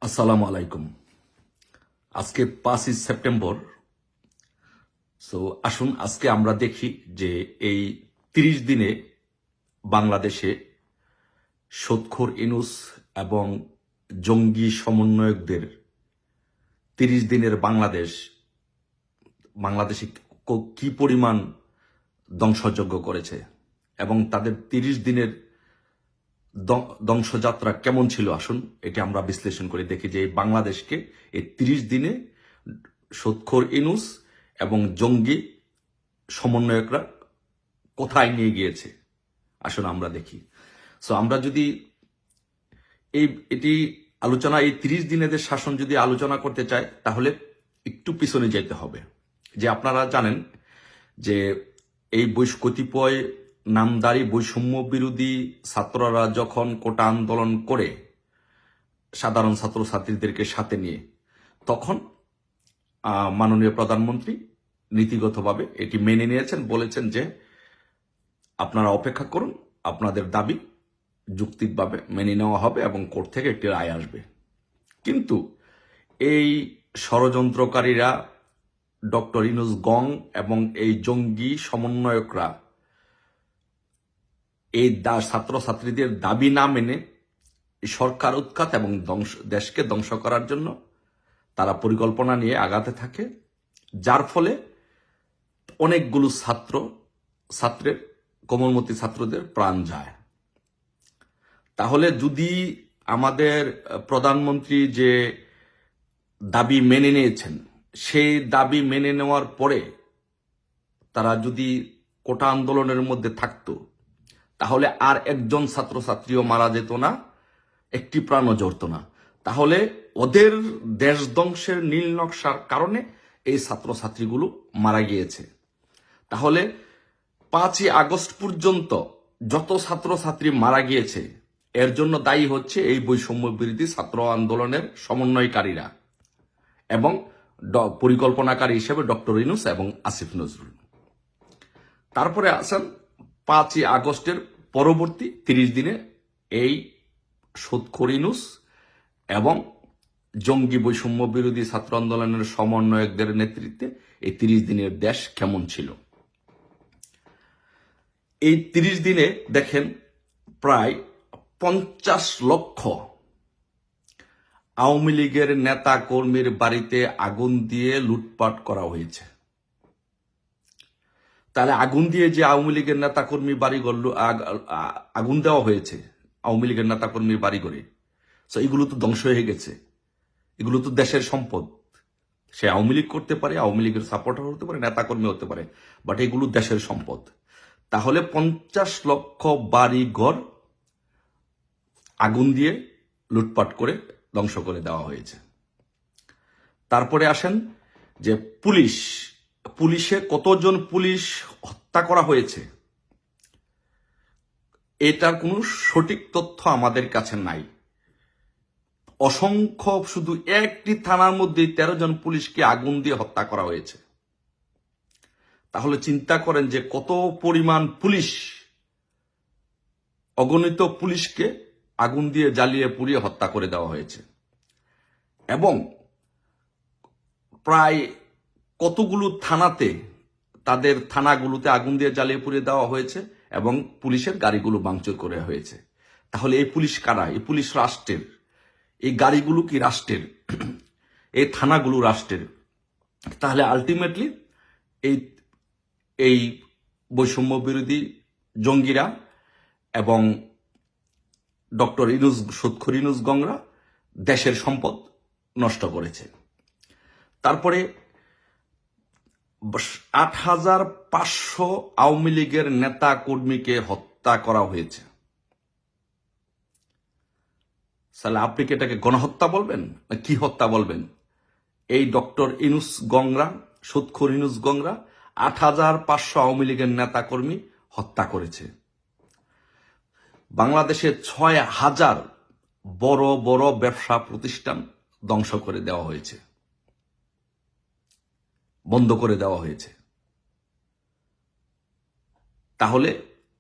আসসালামু আলাইকুম। আজকে 5ই সেপ্টেম্বর। আসুন আজকে আমরা দেখি যে এই 30 দিনে বাংলাদেশে সুদখোর ইউনূস এবং জঙ্গি সমন্বয়কদের 30 দিনের বাংলাদেশে কি পরিমাণ ধ্বংসযজ্ঞ করেছে এবং তাদের 30 দিনের ধ্বংসযাত্রা কেমন ছিল। আসুন এটি আমরা বিশ্লেষণ করে দেখি যে বাংলাদেশকে এই 30 দিনে সুদখোর ইউনূস এবং জঙ্গি সমন্বয়করা কোথায় নিয়ে গিয়েছে। আসুন আমরা দেখি। আমরা যদি এটি আলোচনা, এই 30 দিনের শাসন যদি আলোচনা করতে চাই তাহলে একটু পিছনে যেতে হবে। যে আপনারা জানেন যে এই কতিপয় নামদারি বৈষম্য বিরোধী ছাত্ররা যখন কোটা আন্দোলন করে সাধারণ ছাত্রছাত্রীদেরকে সাথে নিয়ে, তখন মাননীয় প্রধানমন্ত্রী নীতিগতভাবে এটি মেনে নিয়েছেন, বলেছেন যে আপনারা অপেক্ষা করুন, আপনাদের দাবি যৌক্তিকভাবে মেনে নেওয়া হবে এবং কোর্ট থেকে একটি রায় আসবে। কিন্তু এই ষড়যন্ত্রকারীরা ডক্টর ইউনূস গং এবং এই জঙ্গি সমন্বয়করা এই ছাত্রছাত্রীদের দাবি না মেনে সরকার উৎখাত এবং দেশকে ধ্বংস করার জন্য তারা পরিকল্পনা নিয়ে আগাতে থাকে, যার ফলে অনেকগুলো ছাত্রের কোমলমতি ছাত্রদের প্রাণ যায়। তাহলে যদি আমাদের প্রধানমন্ত্রী যে দাবি মেনে নিয়েছেন, সেই দাবি মেনে নেওয়ার পরে তারা যদি কোটা আন্দোলনের মধ্যে থাকতো, তাহলে আর একজন ছাত্রছাত্রীও মারা যেত না, একটি প্রাণও ঝরত না। তাহলে ওদের দেশ ধ্বংসের নীল নকশার কারণে এই ছাত্রছাত্রীগুলো মারা গিয়েছে। তাহলে 5ই আগস্ট পর্যন্ত যত ছাত্রছাত্রী মারা গিয়েছে, এর জন্য দায়ী হচ্ছে এই বৈষম্য বিরোধী ছাত্র আন্দোলনের সমন্বয়কারীরা এবং পরিকল্পনাকারী হিসেবে ডক্টর ইউনূস এবং আসিফ নজরুল। তারপরে আছেন 5ই আগস্টের পরবর্তী 30 দিনে এই সুদখোর ইউনূস এবং জঙ্গি বৈষম্য বিরোধী ছাত্র আন্দোলনের সমন্বয়কদের নেতৃত্বে এই 30 দিনের দেশ কেমন ছিল। এই 30 দিনে দেখেন প্রায় 50 লক্ষ আওয়ামী লীগের নেতা কর্মীর বাড়িতে আগুন দিয়ে লুটপাট করা হয়েছে। তাহলে আগুন দিয়ে যে আওয়ামী লীগের নেতা কর্মী বাড়িঘর আগুন দেওয়া হয়েছে আওয়ামী লীগের নেতা কর্মীর বাড়িঘরে, এগুলো তো ধ্বংস হয়ে গেছে। এগুলো তো দেশের সম্পদ। সে আওয়ামী লীগ করতে পারে, আওয়ামী লীগের সাপোর্টার হতে পারে, নেতা কর্মী হতে পারে, বাট এগুলো দেশের সম্পদ। তাহলে 50 লক্ষ বাড়িঘর আগুন দিয়ে লুটপাট করে ধ্বংস করে দেওয়া হয়েছে। তারপরে আসেন যে পুলিশে কতজন পুলিশ হত্যা করা হয়েছে, এটার কোনো সঠিক তথ্য আমাদের কাছে নাই। অসংখ্য, শুধু একটি থানার মধ্যে 13 জন পুলিশকে আগুন দিয়ে হত্যা করা হয়েছে। তাহলে চিন্তা করেন যে কত পরিমাণ পুলিশ, অগণিত পুলিশকে আগুন দিয়ে জ্বালিয়ে পুড়িয়ে হত্যা করে দেওয়া হয়েছে। এবং প্রায় কতগুলো থানাতে, তাদের থানাগুলোতে আগুন দিয়ে জ্বালিয়ে পুড়িয়ে দেওয়া হয়েছে এবং পুলিশের গাড়িগুলো ভাঙচুর করে হয়েছে। তাহলে এই পুলিশ কারা? এই পুলিশ রাষ্ট্রের, এই গাড়িগুলো কি রাষ্ট্রের, এই থানাগুলো রাষ্ট্রের। তাহলে আলটিমেটলি এই বৈষম্য বিরোধী জঙ্গিরা এবং ডক্টর ইউনূস, সুদখোর ইউনূস গংরা দেশের সম্পদ নষ্ট করেছে। তারপরে 8,500 আওয়ামী লীগের নেতা কর্মীকে হত্যা করা হয়েছে। তাহলে আপনি কি এটাকে গণহত্যা বলবেন না কি হত্যা বলবেন? এই ডক্টর ইউনূস গংরা, সুদখোর ইউনূস গংরা 8,500 আওয়ামী লীগের নেতা কর্মী হত্যা করেছে। বাংলাদেশে 6,000 বড় বড় ব্যবসা প্রতিষ্ঠান ধ্বংস করে দেওয়া হয়েছে, বন্ধ করে দেওয়া হয়েছে। তাহলে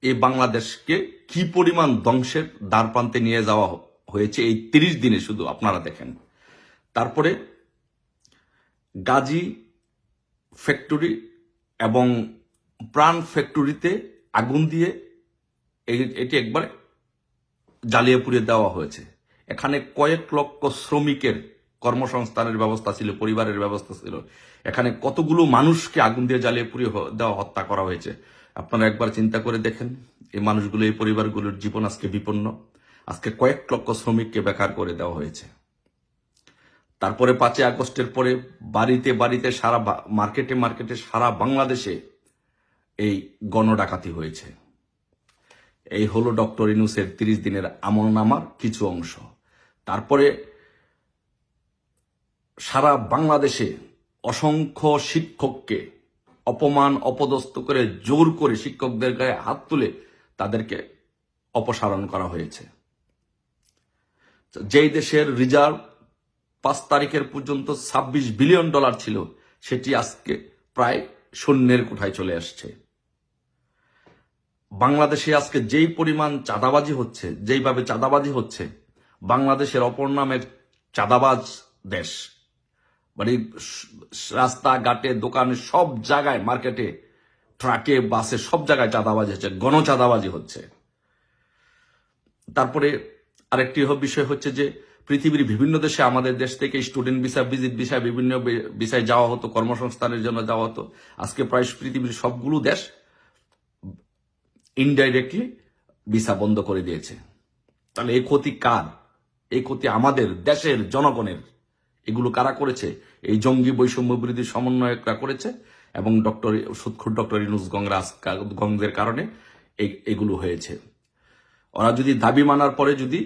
এই বাংলাদেশকে কি পরিমাণ ধ্বংসের দ্বারপ্রান্তে নিয়ে যাওয়া হয়েছে এই 30 দিনে, শুধু আপনারা দেখেন। তারপরে গাজী ফ্যাক্টরি এবং প্রাণ ফ্যাক্টরিতে আগুন দিয়ে এটি একবার জ্বালিয়ে পুড়িয়ে দেওয়া হয়েছে। এখানে কয়েক লক্ষ শ্রমিকের কর্মসংস্থানের ব্যবস্থা ছিল, পরিবারের ব্যবস্থা ছিল। এখানে কতগুলো মানুষকে আগুন দিয়ে জ্বালিয়ে পুড়িয়ে দেওয়া, হত্যা করা হয়েছে। আপনারা একবার চিন্তা করে দেখেন, এই মানুষগুলো, এই পরিবারগুলোর জীবন আজকে বিপন্ন। আজকে কয়েক লক্ষ শ্রমিককে বেকার করে দেওয়া হয়েছে। তারপরে 5ই আগস্টের পরে বাড়িতে বাড়িতে, সারা মার্কেটে মার্কেটে, সারা বাংলাদেশে এই গণডাকাতি হয়েছে। এই হলো ডক্টর ইউনূসের 30 দিনের আমলনামার কিছু অংশ। তারপরে সারা বাংলাদেশে অসংখ্য শিক্ষককে অপমান অপদস্থ করে, জোর করে শিক্ষকদের গায়ে হাত তুলে তাদেরকে অপসারণ করা হয়েছে। যেই দেশের রিজার্ভ 5 তারিখের পর্যন্ত $26 বিলিয়ন ছিল, সেটি আজকে প্রায় শূন্যের কোঠায় চলে আসছে। বাংলাদেশে আজকে যেই পরিমাণ চাঁদাবাজি হচ্ছে, যেইভাবে চাঁদাবাজি হচ্ছে, বাংলাদেশের অপর নামের চাঁদাবাজ দেশ। মানে রাস্তাঘাটে, দোকানে, সব জায়গায়, মার্কেটে, ট্রাকে, বাসে, সব জায়গায় চাঁদাবাজি হচ্ছে, গণচাঁদাবাজি হচ্ছে। তারপরে আরেকটি বিষয় হচ্ছে যে পৃথিবীর বিভিন্ন দেশে আমাদের দেশ থেকে স্টুডেন্ট ভিসা, ভিজিট ভিসা, বিভিন্ন ভিসায় যাওয়া হতো, কর্মসংস্থানের জন্য যাওয়া হতো। আজকে প্রায় পৃথিবীর সবগুলো দেশ ইনডাইরেক্টলি ভিসা বন্ধ করে দিয়েছে। তাহলে এই ক্ষতি কার? এই ক্ষতি আমাদের দেশের জনগণের। এগুলো কারা করেছে? এই জঙ্গি বৈষম্য বিরোধী সমন্বয়করা করেছে, এবং সুৎখুর ডক্টর ইউনূস গংদের কারণে এগুলো হয়েছে। ওরা যদি দাবি মানার পরে যদি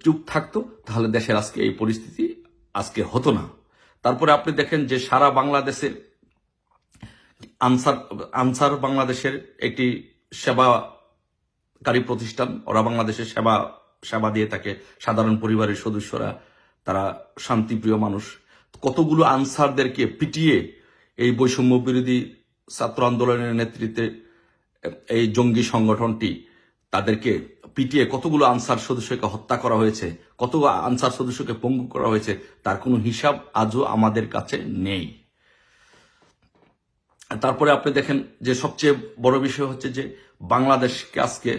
চুপ থাকতো, তাহলে দেশের আজকে এই পরিস্থিতি আজকে হতো না। তারপরে আপনি দেখেন যে সারা বাংলাদেশে আনসার বাংলাদেশের একটি সেবাকারী প্রতিষ্ঠান। ওরা বাংলাদেশের সেবা দিয়ে থাকে। সাধারণ পরিবারের সদস্যরা, তারা শান্তিপ্রিয় মানুষ। কতগুলো আনসারদেরকে পিটিয়ে এই বৈষম্য বিরোধী ছাত্র আন্দোলনের নেতৃত্বে এই জঙ্গি সংগঠনটি, তাদেরকে পিটিয়ে কতগুলো আনসার সদস্যকে হত্যা করা হয়েছে, কত আনসার সদস্যকে পঙ্গু করা হয়েছে, তার কোনো হিসাব আজও আমাদের কাছে নেই। তারপরে আপনি দেখেন যে সবচেয়ে বড় বিষয় হচ্ছে যে বাংলাদেশকে আজকে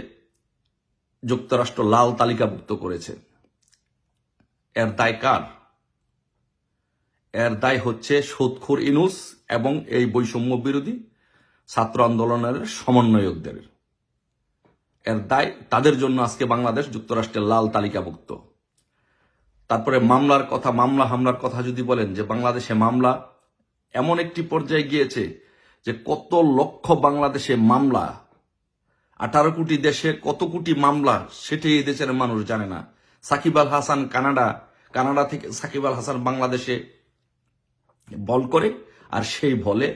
যুক্তরাষ্ট্র লাল তালিকাভুক্ত করেছে। এর দায় কার? এর দায় হচ্ছে সুৎখুর ইউনূস এবং এই বৈষম্য বিরোধী ছাত্র আন্দোলনের সমন্বয়কদের। এর দায় তাদের জন্য আজকে বাংলাদেশ যুক্তরাষ্ট্রের লাল তালিকাভুক্ত। তারপরে মামলার কথা, হামলার কথা যদি বলেন, যে বাংলাদেশে মামলা এমন একটি পর্যায়ে গিয়েছে যে কত লক্ষ বাংলাদেশে মামলা, 18 কোটি দেশে কত কোটি মামলা, সেটাই এই দেশের মানুষ জানে না। সাকিব আল হাসান কানাডা থেকে সাকিব আল হাসান বাংলাদেশে বল করে, আর সেই বলে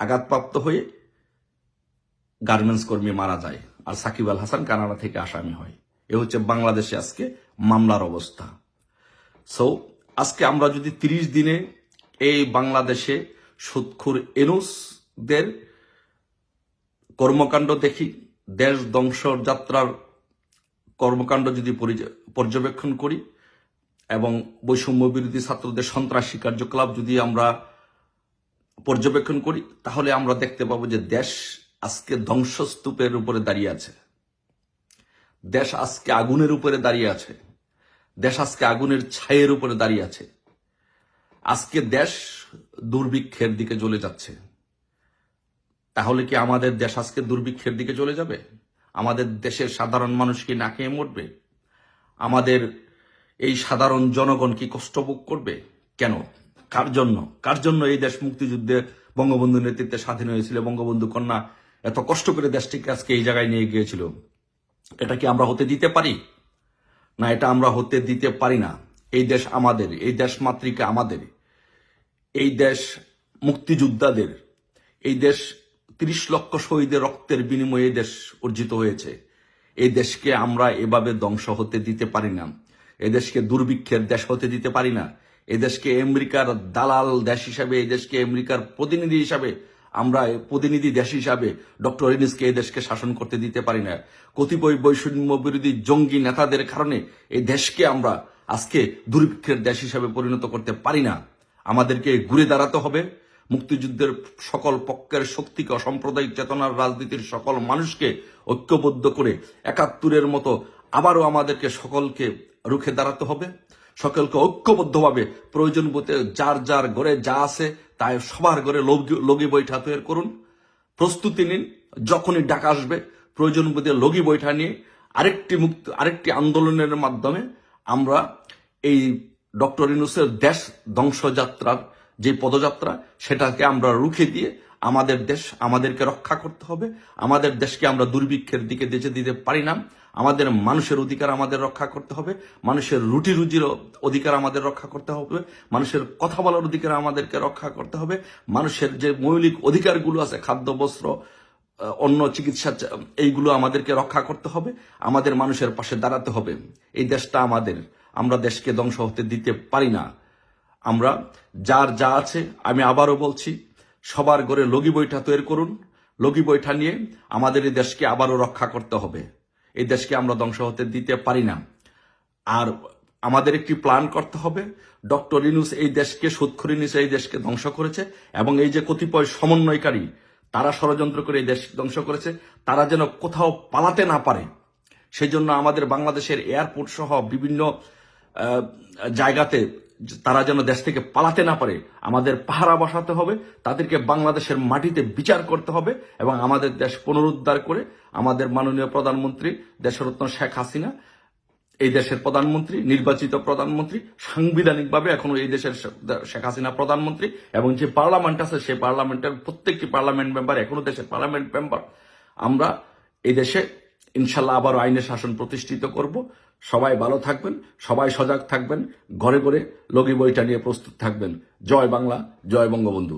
আঘাতপ্রাপ্ত হয়ে গার্মেন্টস কর্মী মারা যায়, আর সাকিব আল হাসান কানাডা থেকে আসামি হয়। এ হচ্ছে বাংলাদেশে আজকে মামলার অবস্থা। সো আজকে আমরা যদি 30 দিনে এই বাংলাদেশে সুৎখুর ইউনূসদের কর্মকাণ্ড দেখি, দেশ ধ্বংসর যাত্রার কর্মকাণ্ড যদি পর্যবেক্ষণ করি, এবং বৈষম্য বিরোধী ছাত্রদের সন্ত্রাসী কার্যকলাপ যদি আমরা পর্যবেক্ষণ করি, তাহলে আমরা দেখতে পাবো যে দেশ আজকে ধ্বংসস্তূপের উপরে দাঁড়িয়ে আছে। দেশ আজকে আগুনের উপরে দাঁড়িয়ে আছে। দেশ আজকে আগুনের ছায়ের উপরে দাঁড়িয়ে আছে। আজকে দেশ দুর্ভিক্ষের দিকে চলে যাচ্ছে। তাহলে কি আমাদের দেশ আজকে দুর্ভিক্ষের দিকে চলে যাবে? আমাদের দেশের সাধারণ মানুষ কি না খেয়ে মরবে? আমাদের এই সাধারণ জনগণ কি কষ্ট ভোগ করবে? কেন? কার জন্য এই দেশ মুক্তিযুদ্ধে বঙ্গবন্ধুর নেতৃত্বে স্বাধীন হয়েছিল? বঙ্গবন্ধু কন্যা এত কষ্ট করে দেশটিকে আজকে এই জায়গায় নিয়ে গিয়েছিল। এটা কি আমরা হতে দিতে পারি? না, এটা আমরা হতে দিতে পারি না। এই দেশ আমাদের, এই দেশ মাতৃকা আমাদের, এই দেশ মুক্তিযোদ্ধাদের, এই দেশ 30 লক্ষ শহীদের রক্তের বিনিময়ে এই দেশ অর্জিত হয়েছে। এই দেশকে আমরা এভাবে ধ্বংস হতে দিতে পারি না। এই দেশকে দুর্ভিক্ষের দেশ হতে দিতে পারি না। এই দেশকে আমেরিকার দালাল দেশ হিসাবে, এই দেশকে আমেরিকার প্রতিনিধি হিসাবে, আমরা প্রতিনিধি দেশ হিসাবে ডক্টর ইউনূসকে এই দেশকে শাসন করতে দিতে পারি না। কতিপয় বৈষম্য বিরোধী জঙ্গি নেতাদের কারণে এই দেশকে আমরা আজকে দুর্ভিক্ষের দেশ হিসাবে পরিণত করতে পারি না। আমাদেরকে ঘুরে দাঁড়াতে হবে, মুক্তিযুদ্ধের সকল পক্ষের শক্তিকে, অসাম্প্রদায়িক চেতনার রাজনীতির সকল মানুষকে ঐক্যবদ্ধ করে ৭১-এর মতো আবারও আমাদেরকে সকলকে রুখে দাঁড়াতে হবে। সকলকে ঐক্যবদ্ধভাবে প্রয়োজন বোধে যার যার ঘরে যা আছে তাই সবার ঘরে লগি বৈঠা তৈরি করুন, প্রস্তুতি নিন। যখনই ডাক আসবে প্রয়োজন বোধে লগি বৈঠা নিয়ে আরেকটি আন্দোলনের মাধ্যমে আমরা এই ডক্টর ইউনূসের দেশ ধ্বংসযাত্রার যে পদযাত্রা সেটাকে আমরা রুখে দিয়ে আমাদের দেশ আমাদেরকে রক্ষা করতে হবে। আমাদের দেশকে আমরা দুর্ভিক্ষের দিকে যেতে দিতে পারি না। আমাদের মানুষের অধিকার আমাদের রক্ষা করতে হবে, মানুষের রুটি রুজির অধিকার আমাদের রক্ষা করতে হবে, মানুষের কথা বলার অধিকার আমাদেরকে রক্ষা করতে হবে, মানুষের যে মৌলিক অধিকারগুলো আছে, খাদ্য, বস্ত্র, অন্য চিকিৎসা, এইগুলো আমাদেরকে রক্ষা করতে হবে। আমাদের মানুষের পাশে দাঁড়াতে হবে। এই দেশটা আমাদের, আমরা দেশকে ধ্বংস হতে দিতে পারি না। আমরা যার যা আছে, আমি আবারও বলছি, সবার ঘরে লগি বৈঠা তৈরি করুন। লগি বৈঠা নিয়ে আমাদের এই দেশকে আবারও রক্ষা করতে হবে। এই দেশকে আমরা ধ্বংস হতে দিতে পারি না। আর আমাদের একটি প্ল্যান করতে হবে। ডক্টর ইউনূস এই দেশকে, সুদখোরি নিয়ে এই দেশকে ধ্বংস করেছে, এবং এই যে কতিপয় সমন্বয়কারী তারা ষড়যন্ত্র করে এই দেশ ধ্বংস করেছে, তারা যেন কোথাও পালাতে না পারে, সেই জন্য আমাদের বাংলাদেশের এয়ারপোর্ট সহ বিভিন্ন জায়গাতে তারা যেন দেশ থেকে পালাতে না পারে আমাদের পাহারা বসাতে হবে। তাদেরকে বাংলাদেশের মাটিতে বিচার করতে হবে এবং আমাদের দেশ পুনরুদ্ধার করে আমাদের মাননীয় প্রধানমন্ত্রী দেশরত্ন শেখ হাসিনা, এই দেশের প্রধানমন্ত্রী, নির্বাচিত প্রধানমন্ত্রী, সাংবিধানিকভাবে এখনো এই দেশের শেখ হাসিনা প্রধানমন্ত্রী, এবং যে পার্লামেন্ট আছে সেই পার্লামেন্টের প্রত্যেকটি পার্লামেন্ট মেম্বার এখনো দেশের পার্লামেন্ট মেম্বার। আমরা এই দেশে ইনশাল্লাহ আবার আইনের শাসন প্রতিষ্ঠিত করব। সবাই ভালো থাকবেন, সবাই সজাগ থাকবেন, ঘরে ঘরে লগি বইটা নিয়ে প্রস্তুত থাকবেন। জয় বাংলা, জয় বঙ্গবন্ধু।